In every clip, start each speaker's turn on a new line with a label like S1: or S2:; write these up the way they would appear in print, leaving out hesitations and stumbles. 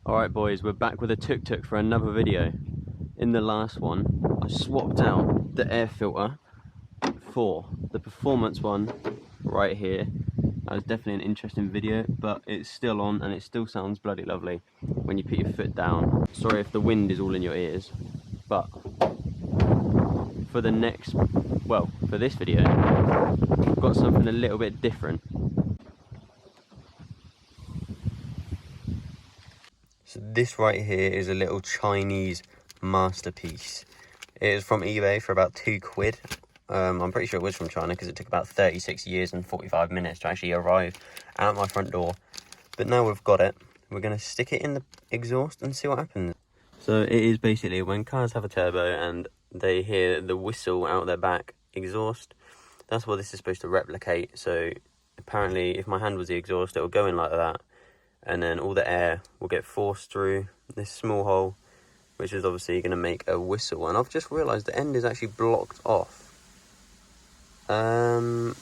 S1: Alright boys, we're back with a tuk-tuk for another video. In the last one, I swapped out the air filter for the performance one right here. That was definitely an interesting video, but it's still on and it still sounds bloody lovely when you put your foot down. Sorry if the wind is all in your ears, but for the next, well, for this video, I've got something a little bit different. So this right here is a little Chinese masterpiece. It is from eBay for about £2. I'm pretty sure it was from China because it took about 36 years and 45 minutes to actually arrive at my front door. But now we've got it, we're going to stick it in the exhaust and see what happens. So it is basically when cars have a turbo and they hear the whistle out their back exhaust, that's what this is supposed to replicate. So apparently if my hand was the exhaust, it will go in like that, and then all the air will get forced through this small hole, which is obviously going to make a whistle. And I've just realised the end is actually blocked off. Let me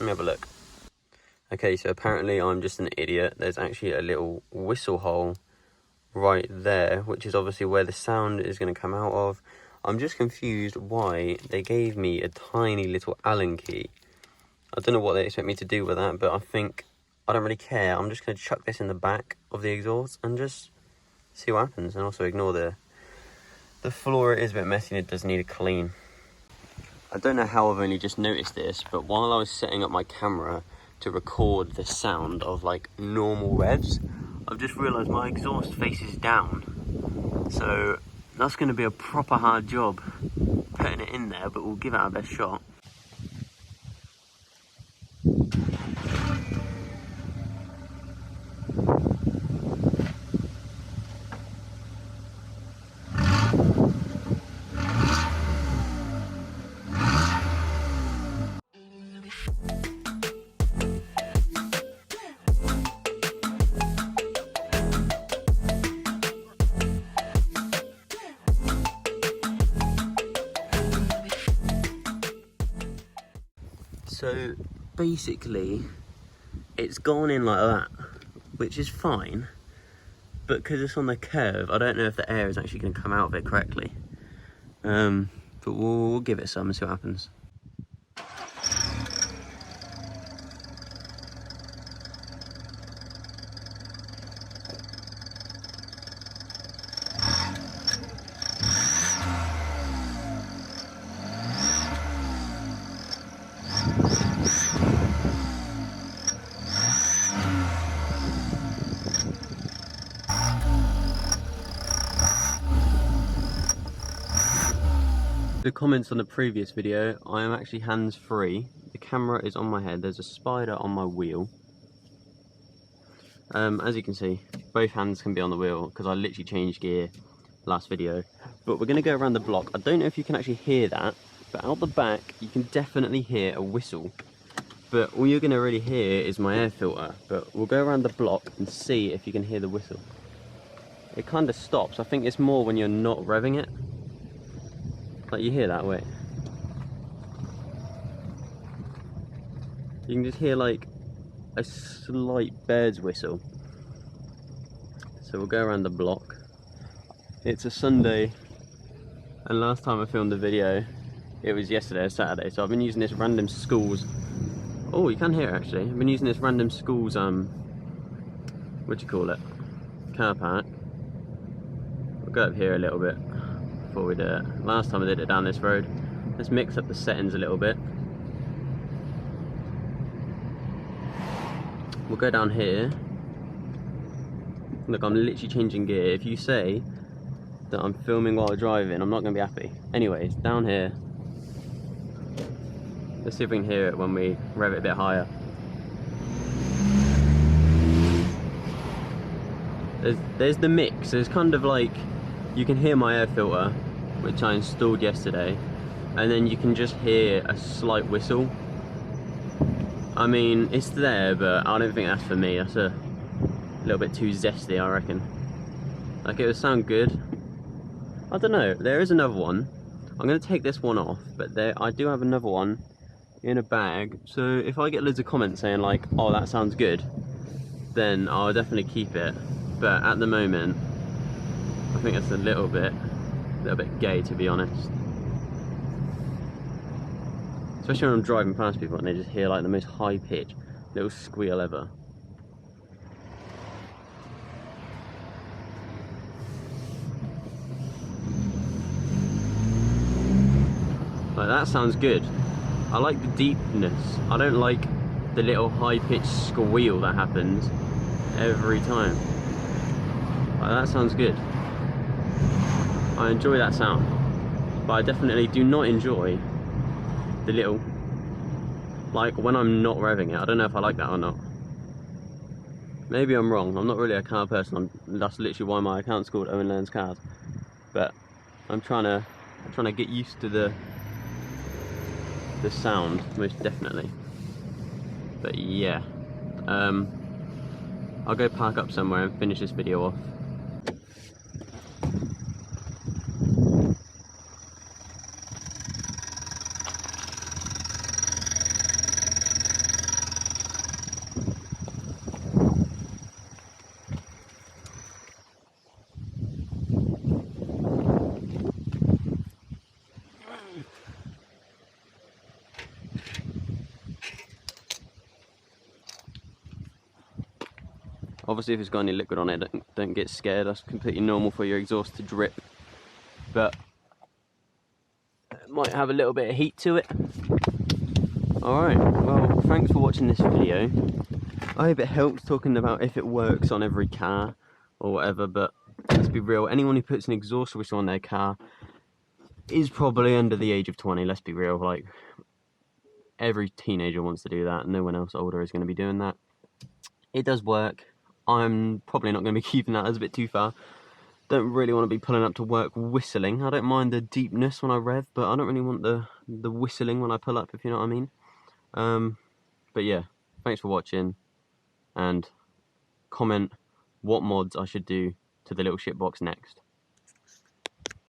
S1: have a look. Okay, so apparently I'm just an idiot. There's actually a little whistle hole right there, which is obviously where the sound is going to come out of. I'm just confused why they gave me a tiny little Allen key. I don't know what they expect me to do with that, but I think I don't really care. I'm just going to chuck this in the back of the exhaust and just see what happens, and also ignore the floor. It is a bit messy and it does need a clean. I don't know how I've only just noticed this, but while I was setting up my camera to record the sound of like normal revs, I've just realised my exhaust faces down. So that's going to be a proper hard job putting it in there, but we'll give it our best shot. So basically it's gone in like that, which is fine, but because it's on the curve, I don't know if the air is actually going to come out of it correctly. But we'll give it some and see what happens. The comments on the previous video, I am actually hands-free. The camera is on my head, there's a spider on my wheel. As you can see, both hands can be on the wheel because I literally changed gear last video. But we're going to go around the block. I don't know if you can actually hear that, but out the back you can definitely hear a whistle. But all you're going to really hear is my air filter. But we'll go around the block and see if you can hear the whistle. It kind of stops. I think it's more when you're not revving it. Like, you hear that, wait. You can just hear like a slight bird's whistle. So we'll go around the block. It's a Sunday, and last time I filmed the video, it was yesterday, Saturday, so I've been using this random schools. Oh, you can hear it actually. I've been using this random schools, what do you call it? Car park. We'll go up here a little bit before we do it. Last time I did it down this road. Let's mix up the settings a little bit. We'll go down here. Look, I'm literally changing gear. If you say that I'm filming while driving, I'm not going to be happy. Anyways, down here. Let's see if we can hear it when we rev it a bit higher. There's the mix. There's kind of like, you can hear my air filter, which I installed yesterday, and then you can just hear a slight whistle. I mean, it's there, but I don't think that's for me. That's a little bit too zesty, I reckon. Like, it would sound good. I don't know, there is another one. I'm going to take this one off, but I do have another one in a bag. So if I get loads of comments saying like, oh, that sounds good, then I'll definitely keep it. But at the moment, I think it's a little bit gay, to be honest. Especially when I'm driving past people and they just hear like the most high pitch little squeal ever. Like, that sounds good. I like the deepness. I don't like the little high-pitched squeal that happens every time. Like, that sounds good. I enjoy that sound. But I definitely do not enjoy the little, like when I'm not revving it. I don't know if I like that or not. Maybe I'm wrong. I'm not really a car person. That's literally why my account's called Owen Learns Cars. But I'm trying to get used to the sound, most definitely. But yeah, I'll go park up somewhere and finish this video off. Obviously, if it's got any liquid on it, don't get scared. That's completely normal for your exhaust to drip. But it might have a little bit of heat to it. Alright, well, thanks for watching this video. I hope it helps talking about if it works on every car or whatever, but let's be real, anyone who puts an exhaust whistle on their car is probably under the age of 20, let's be real. Like, every teenager wants to do that, no one else older is going to be doing that. It does work. I'm probably not going to be keeping that, that's a bit too far. Don't really want to be pulling up to work whistling. I don't mind the deepness when I rev, but I don't really want the whistling when I pull up, if you know what I mean. But yeah, thanks for watching, and comment what mods I should do to the little shitbox next.